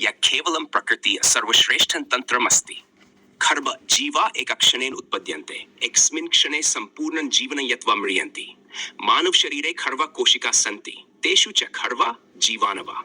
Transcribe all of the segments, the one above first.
या केवलं प्रकृति सर्वश्रेष्ठं तन्त्रमस्ति। खर्व जीवा एकक्षणेन उत्पद्यन्ते, एकस्मिन् क्षणे सम्पूर्णं जीवनं यत्वा म्रियन्ति। मानव शरीरे खर्व कोशिका सन्ति, तेषु च खर्व जीवानवा।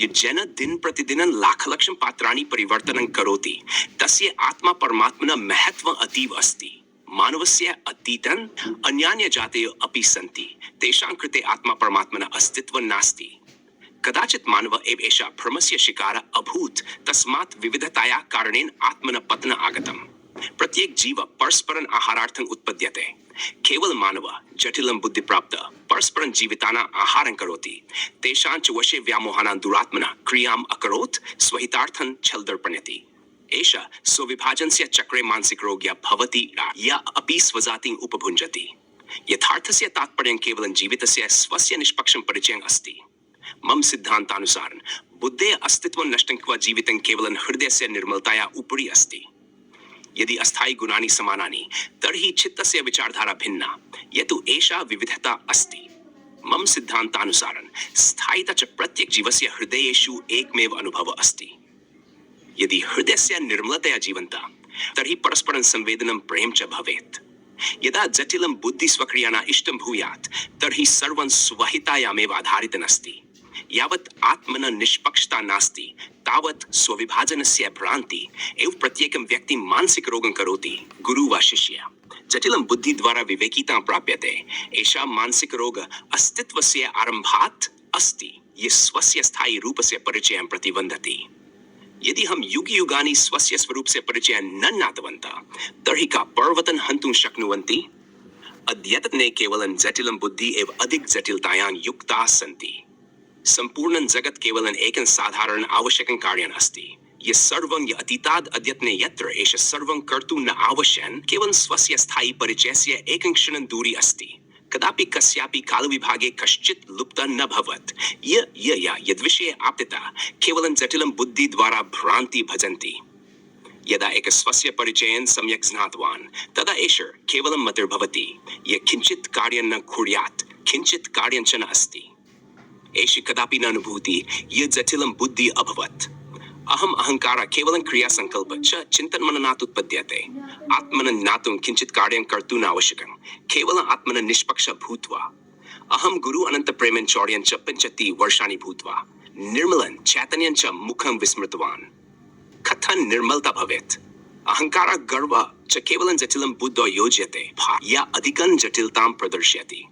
ये जन दिन प्रतिदिनं लाखलक्षं पात्राणि परिवर्तनं करोति, तस्य आत्मा परमात्मनः महत्त्वम् अतीव अस्ति। मानवस्य अतीतं अन्यान्यजातयः अपि सन्ति, तेषां कृते आत्मा परमात्मनः अस्तित्वं नास्ति। कदाचित् मानव एव एषा भ्रमस्य शिकारः अभूत्, तस्मात् विविधतायाः कारणेन आत्मनः पतनम् आगतम्। प्रत्येक जीव परस्परं आहारार्थम् उत्पद्यते। केवल मानव जटिलं बुद्धिप्राप्तः परस्परं जीवितानाम् आहारं करोति। तेषां च वशे व्यामोहानां दुरात्मना क्रियाम् अकरोत् स्वहितार्थं छलदर्पणयति। एषः स्वविभाजनस्य चक्रे मानसिकरोग्यः भवति या अपि स्वजातिम् उपभुञ्जति। यथार्थस्य तात्पर्यं केवलं जीवितस्य स्वस्य निष्पक्षं परिचयम् अस्ति। मम सिद्धान्तानुसारं बुद्धेः अस्तित्वं नष्टं कृत्वा जीवितं केवलं हृदयस्य निर्मलताया उपरि अस्ति। यदि अस्थायी गुणानि समानानि, तर्हि चित्तस्य विचारधारा भिन्ना, यतु एषा विविधता अस्ति। मम सिद्धान्तानुसारं स्थायिता च प्रत्येक जीवस्य हृदयेषु एकमेव अनुभवः अस्ति। यदि हृदयस्य निर्मलतया जीवन्ता, तर्हि परस्परं संवेदनं प्रेम च भवेत्। यदा जटिलं बुद्धि स्वक्रियाणां इष्टं भूयात्, तर्हि सर्वं स्वहितायामेव आधारितमस्ति। यावत् आत्मनः निष्पक्षता नास्ति, तावत् स्वविभाजनस्य भ्रान्ति एव प्रत्येकं व्यक्तिं मानसिक रोगं करोति। गुरु वा शिष्य जटिलं बुद्धि द्वारा विवेकिता प्राप्यते। एषा मानसिक रोग अस्तित्वस्य आरम्भात् अस्ति, ये स्वस्य स्थायी रूपस्य परिचयं प्रतिबन्धति। यदि हम युगयुगानि स्वस्य स्वरूपस्य परिचयं न ज्ञातवन्तः, तर्हि का पर्वतं हन्तुं शक्नुवन्ति? अद्यतने केवलं जटिलं बुद्धि एव अधिक जटिलतायां युक्ताः सन्ति। सम्पूर्णं जगत् केवलं एकं साधारणं आवश्यकं कार्यम् अस्ति। ये सर्वं अतीताद् अद्यतने यत्र एष सर्वं कर्तुं न आवश्यकं, केवलं स्वस्य स्थायी परिचयस्य एकं क्षणं दूरी अस्ति। कदापि कस्यापि कालविभागे कश्चित् लुप्तः न भवत्। यद्विषये आप्तता केवलं जटिलं बुद्धि द्वारा भ्रान्ति भजन्ति। यदा एक स्वस्य परिचयं सम्यक् ज्ञातवान्, तदा एष केवलं मतिर्भवति। ये किञ्चित् कार्यं न कुर्यात्, किञ्चित् कार्यं च न अस्ति। एषि कदापि न अनुभूति ये जटिलं बुद्धि अभवत्। अहम् अहङ्कारः केवलं क्रियासङ्कल्प च चिन्तनमननात् उत्पद्यते। आत्मनं ज्ञातुं किञ्चित् कार्यं कर्तुं न आवश्यकं, केवलं आत्मनं निष्पक्ष भूत्वा। अहं गुरु अनन्तप्रेमं चौर्यं च 50 वर्षाणि भूत्वा निर्मलं चैतन्यं च मुखं विस्मृतवान्। कथं निर्मलता भवेत्? अहङ्कारः गर्वः च केवलं जटिलं बुद्धौ योज्यते या अधिकं जटिलतां प्रदर्शयति।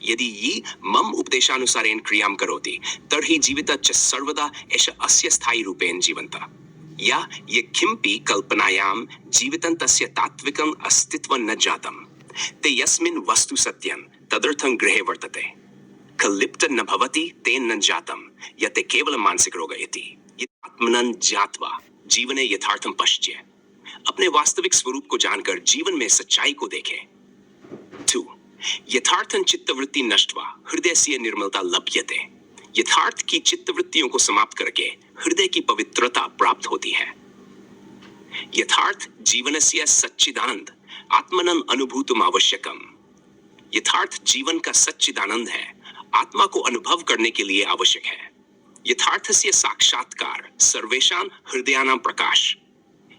यदि ये मम उपदेशानुसारेण क्रियां करोति, तर्हि जीवितः च सर्वदा एष अस्य स्थायी रूपेण जीवन्तः। या ये किमपि कल्पनायां जीवितं तस्य तात्विकम् अस्तित्वं न जातं, ते यस्मिन् वस्तु सत्यं तदर्थं गृहे वर्तते। कल्लिप्तं न भवति तेन न जातं, यते केवलं मानसिक रोग इति। आत्मनं ज्ञात्वा जीवने यथार्थं पश्य। अपने वास्तविक स्वरूप को जानकर जीवन में सच्चाई को देखे। 2. यथार्थं चित्तवृत्ति नष्ट्वा हृदय से निर्मलता लभ्यते। यथार्थ की चित्तवृत्तियों को समाप्त करके हृदय की पवित्रता प्राप्त होती है। यथार्थ जीवनस्य सच्चिदानंद आत्मनं अनुभूतुम् आवश्यकम्। यथार्थ जीवन का सच्चिदानंद है, आत्मा को अनुभव करने के लिए आवश्यक है। यथार्थस्य साक्षात्कार सर्वेषां हृदयानां प्रकाश।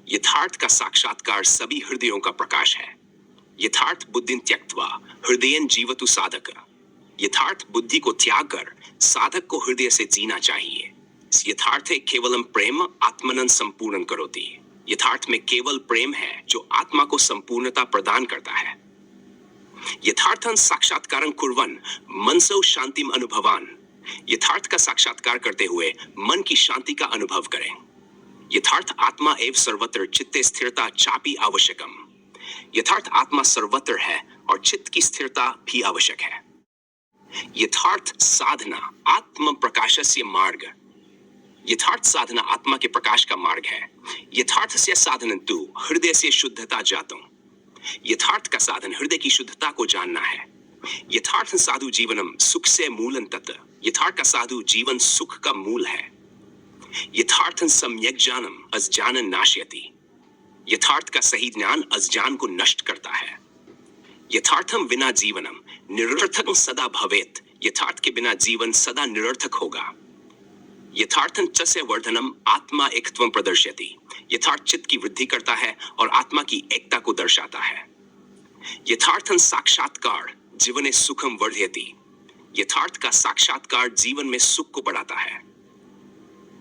यथार्थ का साक्षात्कार सभी हृदयों का प्रकाश है। यथार्थ बुद्धिं त्यक्त्वा हृदयेन जीवतु साधक। यथार्थ बुद्धि को त्याग कर साधक को हृदय से जीना चाहिए। यथार्थे केवलम प्रेम आत्मनं संपूर्ण करोति। यथार्थ में केवल प्रेम है जो आत्मा को संपूर्णता प्रदान करता है। यथार्थं साक्षात्कारं कुर्वन् मनसो शांतिम अनुभवान। यथार्थ का साक्षात्कार करते हुए मन की शांति का अनुभव करें। यथार्थ आत्मा एव सर्वत्र चित्ते स्थिरता चापि आवश्यकम। यथार्थ आत्मा सर्वत्र है और चित्त की स्थिरता भी आवश्यक है। यथार्थ साधना आत्म प्रकाशस्य मार्ग। यथार्थ साधना आत्मा के प्रकाश का मार्ग है। यथार्थ से साधन तु हृदय से शुद्धता जातुं। यथार्थ का साधन हृदय की शुद्धता को जानना है। यथार्थ साधु जीवनम सुख से मूलं तत्। यथार्थ का साधु जीवन सुख का मूल है। यथार्थ सम्यक ज्ञानम अज्ञानं नाशयति। यथार्थ का सही ज्ञान अज्ञान को नष्ट करता है। यथार्थम विना जीवनम निरर्थक सदा भवेत। यथार्थ के बिना जीवन सदा निरर्थक होगा। यथार्थं च से वर्धनम आत्मा एकत्वं प्रदर्शयति। यथार्थ चित्त की वृद्धि करता है और आत्मा की एकता को दर्शाता है। यथार्थं साक्षात्कार जीवने सुखम वर्धयति। यथार्थ का साक्षात्कार जीवन में सुख को बढ़ाता है।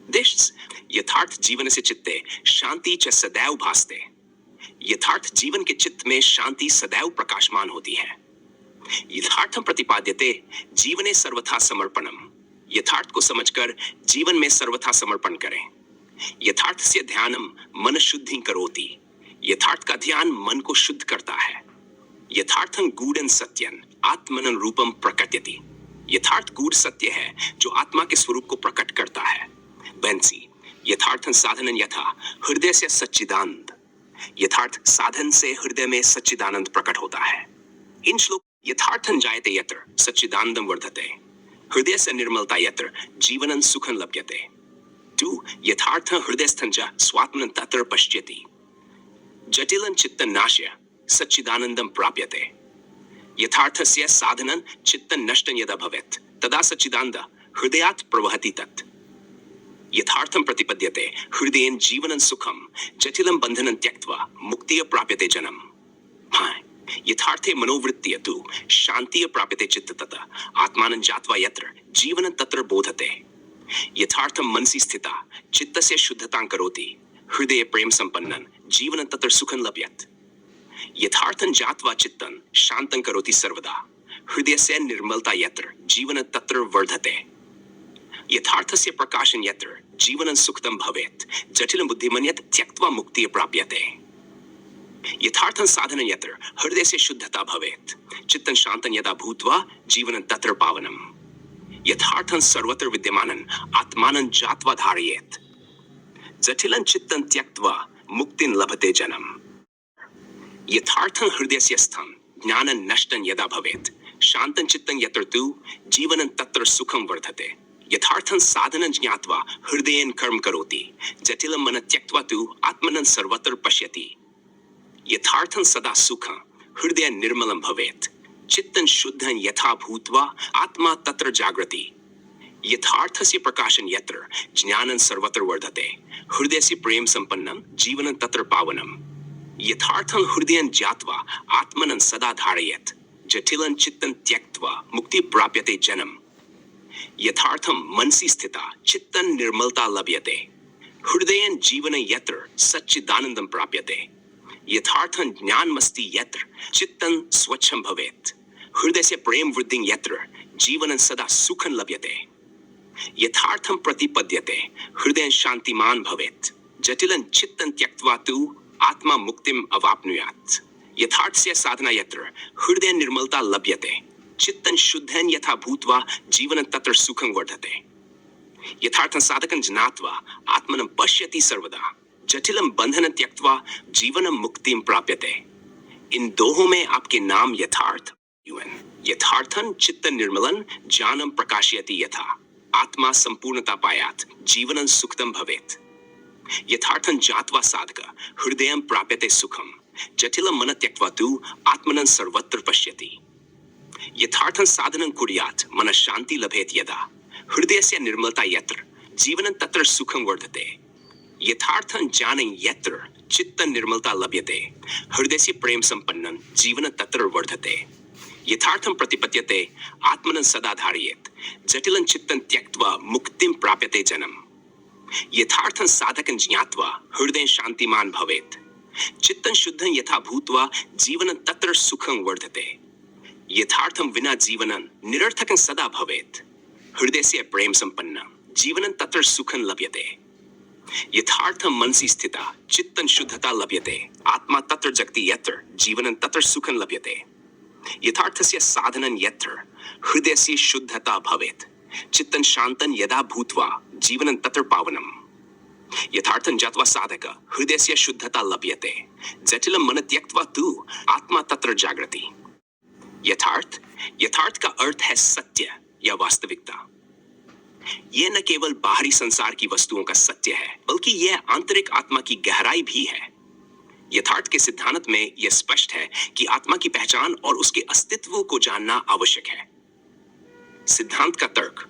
देश यथार्थ जीवन से चित्ते शांति च सदैव भासते। यथार्थ जीवन के चित्त में शांति सदैव प्रकाशमान होती है। यथार्थम प्रतिपाद्यते जीवने सर्वथा समर्पणम। यथार्थ को समझकर जीवन में सर्वथा समर्पण करें। यथार्थ से ध्यानम मन शुद्धि करोति। यथार्थ का ध्यान मन को शुद्ध करता है। यथार्थं गूढ़ं सत्यं आत्मनं रूपम प्रकटयति। यथार्थ गूढ़ सत्य है जो आत्मा के स्वरूप को प्रकट करता है। बेंसी यथार्थं साधनं यथा हृदय से सच्चिदानंद। यथार्थ साधन से हृदय में सच्चिदानंद प्रकट होता है। इन श्लोक यथार्थं जायते यत्र सच्चिदानंदं वर्धते। हृदय से निर्मलता यत्र जीवनं सुखं लभ्यते। 2 यथार्थं हृदयस्थं च स्वात्मनं तत्र पश्यति। जटिलं चित्तं नाश्य सच्चिदानंदं प्राप्यते। यथार्थस्य साधनं चित्तं नष्टं यदा भवेत् तदा सच्चिदानंद हृदयात् प्रवहति तत्। यथार्थं प्रतिपद्यते हृदयेन जीवनं सुखं जटिलं बंधनं त्यक्त्वा मुक्तिः प्राप्यते जनम्। यथार्थे मनोवृत्तिः तु शान्तिः प्राप्यते चित्ततः आत्मानं जात्वा यत्र जीवनं तत्र बोधते। यथार्थं मनसि स्थिता चित्तस्य शुद्धतां करोति। हृदये प्रेम संपन्नं जीवनं तत्र सुखं लभ्यते। यथार्थं जात्वा चित्तं शान्तं करोति सर्वदा। हृदयस्य निर्मलता यत्र जीवनं तत्र वर्धते। यथार्थस्य प्रकाशन यत्र जीवनं सुखदं भवेत् जटिलं बुद्धिमन् यत् त्यक्त्वा मुक्तिः प्राप्यते। यथार्थं साधनं यत्र हृदयस्य शुद्धता भवेत् चित्तं शान्तं यदा भूत्वा जीवनं तत्र पावनम्। यथार्थं सर्वत्र विद्यमानं आत्मानं जात्वा धारयेत् जटिलं चित्तं त्यक्त्वा मुक्तिं लभते जनम्। यथार्थं हृदयस्य स्थं ज्ञानं नष्टं यदा भवेत् शान्तं चित्तं यत्र तु जीवनं तत्र सुखं वर्धते। यथार्थं साधनं ज्ञात्वा हृदयेन कर्म करोति जटिलं मन त्यक्त्वा तु आत्मनं सर्वत्र पश्यति। यथार्थं सदा सुखं हृदय निर्मलं भवेत् चित्तं शुद्धं यथा भूत्वा आत्मा तत्र जागृति। यथार्थस्य प्रकाशन यत्र ज्ञानं सर्वत्र वर्धते हृदयस्य प्रेम संपन्नं जीवनं तत्र पावनम्। यथार्थं हृदयं ज्ञात्वा आत्मनं सदा धारयेत् जटिलं चित्तं त्यक्त्वा मुक्ति प्राप्यते जनम्। यथार्थं मनसि स्थिता चित्तं निर्मलता लभ्यते। हृदयेन जीवनं यत्र सच्चिदानन्दं प्राप्यते। यथार्थं ज्ञानमस्ति यत्र चित्तं स्वच्छं भवेत्। हृदयस्य प्रेम वृद्धिं यत्र जीवनं सदा सुखं लभ्यते। यथार्थं प्रतिपद्यते हृदयं शान्तिमान् भवेत् जटिलं चित्तं त्यक्त्वा तु आत्मा मुक्तिम् अवाप्नुयात्। यथार्थस्य साधना यत्र हृदय निर्मलता लभ्यते चित्तं शुद्धं यथा भूत्वा जीवनं तत्र सुखं वर्धते। यथार्थं साधकं ज्ञात्वा आत्मनं पश्यति सर्वदा जटिलं बंधनं त्यक्त्वा जीवनं मुक्तिं प्राप्यते। इन दोहों में आपके नाम यथार्थ यथार्थं चित्तं निर्मलं ज्ञानं प्रकाशयति यथा आत्मा संपूर्णता पायात् जीवनं सुखदं भवेत्। यथार्थं जात्वा साधक हृदयं प्राप्यते सुखं जटिलं मन त्यक्त्वा तु आत्मनं सर्वत्र पश्यति। यथार्थं साधनं कुर्यात् मन शान्ति लभेत् यदा हृदयस्य निर्मलता यत्र जीवनं तत्र सुखं वर्धते। यथार्थं ज्ञानं यत्र चित्तं निर्मलता लभ्यते हृदयस्य प्रेम संपन्नं जीवनं तत्र वर्धते। यथार्थं प्रतिपद्यते आत्मनं सदा धारयेत् जटिलं चित्तं त्यक्त्वा मुक्तिं प्राप्यते जनम्। यथार्थं साधकं ज्ञात्वा हृदयं शान्तिमान् भवेत् चित्तं शुद्धं यथा भूत्वा जीवनं तत्र सुखं वर्धते। यथार्थं विना जीवनं निरर्थकं सदा भवेत् हृदयस्य प्रेम संपन्नं जीवनं तत्र सुखं लभ्यते। यथार्थं मनसि स्थिता चित्तं शुद्धता लभ्यते आत्मा तत्र जगति यत्र जीवनं तत्र सुखं लभ्यते। यथार्थस्य साधनं यत्र हृदयस्य शुद्धता भवेत् चित्तं शान्तं यदा भूत्वा जीवनं तत्र पावनम्। यथार्थं जात्वा साधक हृदयस्य शुद्धता लभ्यते जटिलं मन त्यक्त्वा तु आत्मा तत्र जागृति। यथार्थ का अर्थ है सत्य या वास्तविकता। यह न केवल बाहरी संसार की वस्तुओं का सत्य है बल्कि यह आंतरिक आत्मा की गहराई भी है। यथार्थ के सिद्धांत में यह स्पष्ट है कि आत्मा की पहचान और उसके अस्तित्व को जानना आवश्यक है। सिद्धांत का तर्क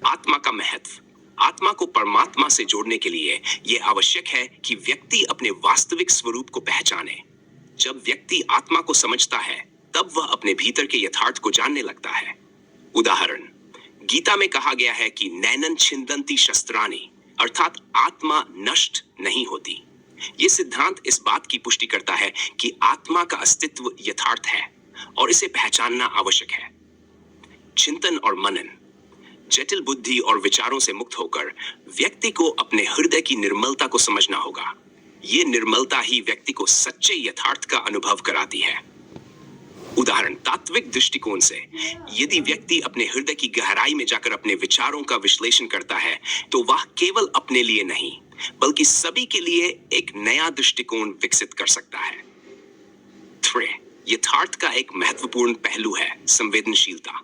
आत्मा का महत्व आत्मा को परमात्मा से जोड़ने के लिए यह आवश्यक है कि व्यक्ति अपने वास्तविक स्वरूप को पहचाने। जब व्यक्ति आत्मा को समझता है, तब वह अपने भीतर के यथार्थ को जानने लगता है। उदाहरण, गीता में कहा गया है कि नैनन छिन्दन्ति शस्त्राणि, अर्थात आत्मा नष्ट नहीं होती। यह सिद्धांत इस बात की पुष्टि करता है कि आत्मा का अस्तित्व यथार्थ है और इसे पहचानना आवश्यक है। चिंतन और मनन। जटिल बुद्धि और विचारों से मुक्त होकर व्यक्ति को अपने हृदय की निर्मलता को समझना होगा। ये निर्मलता ही व्यक्ति को सच्चे यथार्थ का अनुभव कराती है। उदाहरण, तात्विक दृष्टिकोण से यदि व्यक्ति अपने हृदय की गहराई में जाकर अपने विचारों का विश्लेषण करता है, तो वह केवल अपने लिए नहीं, बल्कि सभी के लिए एक नया दृष्टिकोण विकसित कर सकता है। 3. यथार्थ का एक महत्वपूर्ण पहलू है संवेदनशीलता।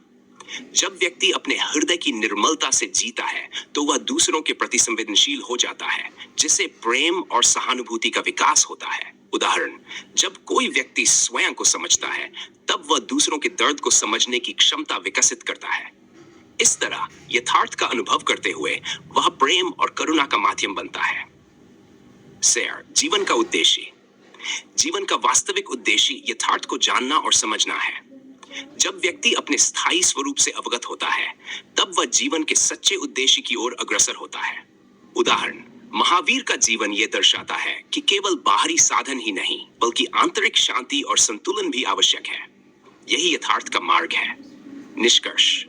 जब व्यक्ति अपने हृदय की निर्मलता से जीता है, तो वह दूसरों के प्रति संवेदनशील हो जाता है, जिससे प्रेम और सहानुभूति का विकास होता है। उदाहरण, जब कोई व्यक्ति स्वयं को समझता है, तब वह दूसरों के दर्द को समझने की क्षमता विकसित करता है। इस तरह यथार्थ का अनुभव करते हुए वह प्रेम और करुणा का माध्यम बनता है। जीवन का उद्देश्य। जीवन का वास्तविक उद्देश्य यथार्थ को जानना और समझना है। जब व्यक्ति अपने स्थायी स्वरूप से अवगत होता है, तब वह जीवन के सच्चे उद्देश्य की ओर अग्रसर होता है। उदाहरण, महावीर का जीवन यह दर्शाता है कि केवल बाहरी साधन ही नहीं, बल्कि आंतरिक शांति और संतुलन भी आवश्यक है। यही यथार्थ का मार्ग है। निष्कर्ष।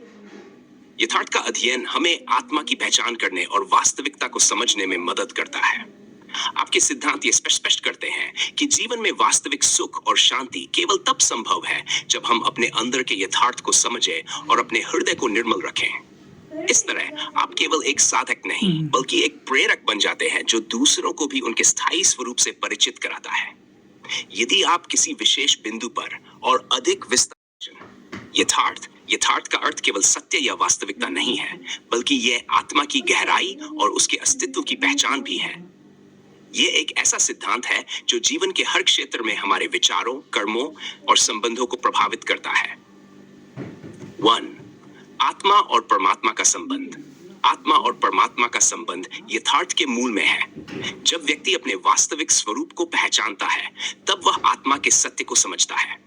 यथार्थ का अध्ययन हमें आत्मा की पहचान करने और वास्तविकता को समझने में मदद करता है। आपके सिद्धांत ये स्पष्ट करते हैं कि जीवन में वास्तविक सुख और शांति केवल तब संभव है जब हम अपने अंदर के यथार्थ को समझें और अपने हृदय को निर्मल रखें। इस तरह आप केवल एक साधक नहीं, बल्कि एक प्रेरक बन जाते हैं, जो दूसरों को भी उनके स्थायी स्वरूप से परिचित कराता है। यदि आप किसी विशेष बिंदु पर और अधिक विस्तार यथार्थ का अर्थ केवल सत्य या वास्तविकता नहीं है, बल्कि यह आत्मा की गहराई और उसके अस्तित्व की पहचान भी है। ये एक ऐसा सिद्धांत है जो जीवन के हर क्षेत्र में हमारे विचारों, कर्मों और संबंधों को प्रभावित करता है। 1. आत्मा और परमात्मा का संबंध। आत्मा और परमात्मा का संबंध यथार्थ के मूल में है। जब व्यक्ति अपने वास्तविक स्वरूप को पहचानता है, तब वह आत्मा के सत्य को समझता है।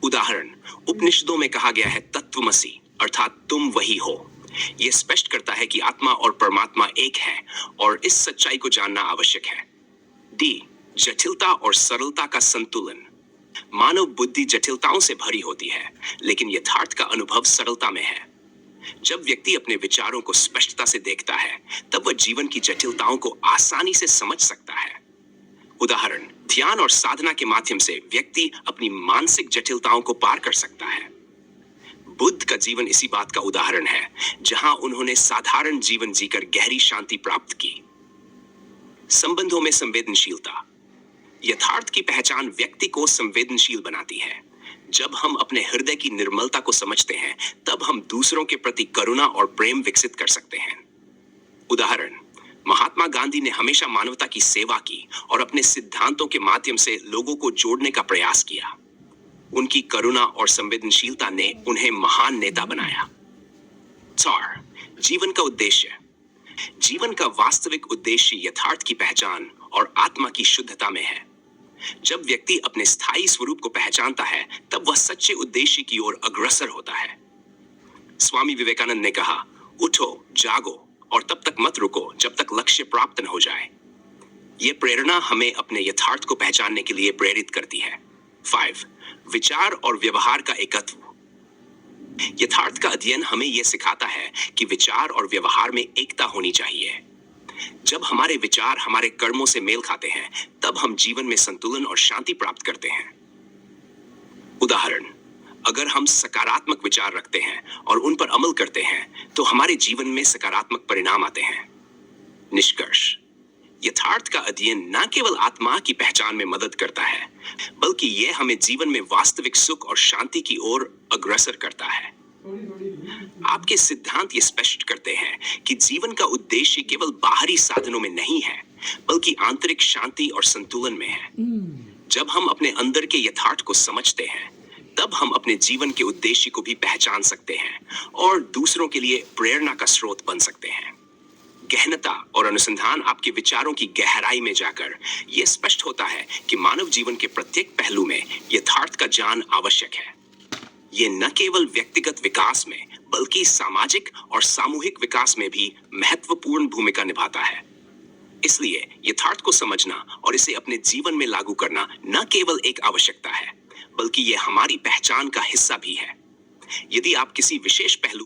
उदाहरण, उपनिषदों में कहा गया है तत्वमसि, अर्थात तुम वही हो। यह स्पष्ट करता है कि आत्मा और परमात्मा एक है और इस सच्चाई को जानना आवश्यक है। जटिलता और सरलता का संतुलन। मानव बुद्धि जटिलताओं से भरी होती है, लेकिन यथार्थ का अनुभव सरलता में है। जब व्यक्ति अपने विचारों को स्पष्टता से देखता है, तब वह जीवन की जटिलताओं को आसानी से समझ सकता है। उदाहरण, ध्यान और साधना के माध्यम से व्यक्ति अपनी मानसिक जटिलताओं को पार कर सकता है। बुद्ध का जीवन इसी बात का उदाहरण है, जहां उन्होंने साधारण जीवन जीकर गहरी शांति प्राप्त की। संबंधों में संवेदनशीलता। यथार्थ की पहचान व्यक्ति को संवेदनशील बनाती है। जब हम अपने हृदय की निर्मलता को समझते हैं, तब हम दूसरों के प्रति करुणा और प्रेम विकसित कर सकते हैं। उदाहरण, महात्मा गांधी ने हमेशा मानवता की सेवा की और अपने सिद्धांतों के माध्यम से लोगों को जोड़ने का प्रयास किया। उनकी करुणा और संवेदनशीलता ने उन्हें महान नेता बनाया। 4. जीवन का उद्देश्य। जीवन का वास्तविक उद्देश्य यथार्थ की पहचान और आत्मा की शुद्धता में है। जब व्यक्ति अपने स्थायी स्वरूप को पहचानता है, तब वह सच्चे उद्देश्य की ओर अग्रसर होता है। स्वामी विवेकानंद ने कहा, उठो, जागो और तब तक मत रुको जब तक लक्ष्य प्राप्त न हो जाए। यह प्रेरणा हमें अपने यथार्थ को पहचानने के लिए प्रेरित करती है। 5. विचार और व्यवहार का एकत्व। यथार्थ का अध्ययन हमें यह सिखाता है कि विचार और व्यवहार में एकता होनी चाहिए। जब हमारे विचार हमारे कर्मों से मेल खाते हैं, तब हम जीवन में संतुलन और शांति प्राप्त करते हैं। उदाहरण, अगर हम सकारात्मक विचार रखते हैं और उन पर अमल करते हैं, तो हमारे जीवन में सकारात्मक परिणाम आते हैं। निष्कर्ष, यथार्थ का अध्ययन न केवल आत्मा की पहचान में मदद करता है, बल्कि यह हमें जीवन में वास्तविक सुख और शांति की ओर अग्रसर करता है। आपके सिद्धांत ये स्पष्ट करते हैं कि जीवन का उद्देश्य केवल बाहरी साधनों में नहीं है, बल्कि आंतरिक शांति और संतुलन में है। जब हम अपने अंदर के यथार्थ को समझते हैं, तब हम अपने जीवन के उद्देश्य को भी पहचान सकते हैं और दूसरों के लिए प्रेरणा का स्रोत बन सकते हैं। गहनता और अनुसंधान आपके विचारों की गहराई में जाकर यह स्पष्ट होता है कि मानव जीवन के प्रत्येक पहलू में यथार्थ का ज्ञान आवश्यक है। ये न केवल व्यक्तिगत विकास में बल्कि सामाजिक और सामूहिक विकास में भी महत्वपूर्ण भूमिका निभाता है। इसलिए यथार्थ को समझना और इसे अपने जीवन में लागू करना न केवल एक आवश्यकता है बल्कि यह हमारी पहचान का हिस्सा भी है। यदि आप किसी विशेष पहलू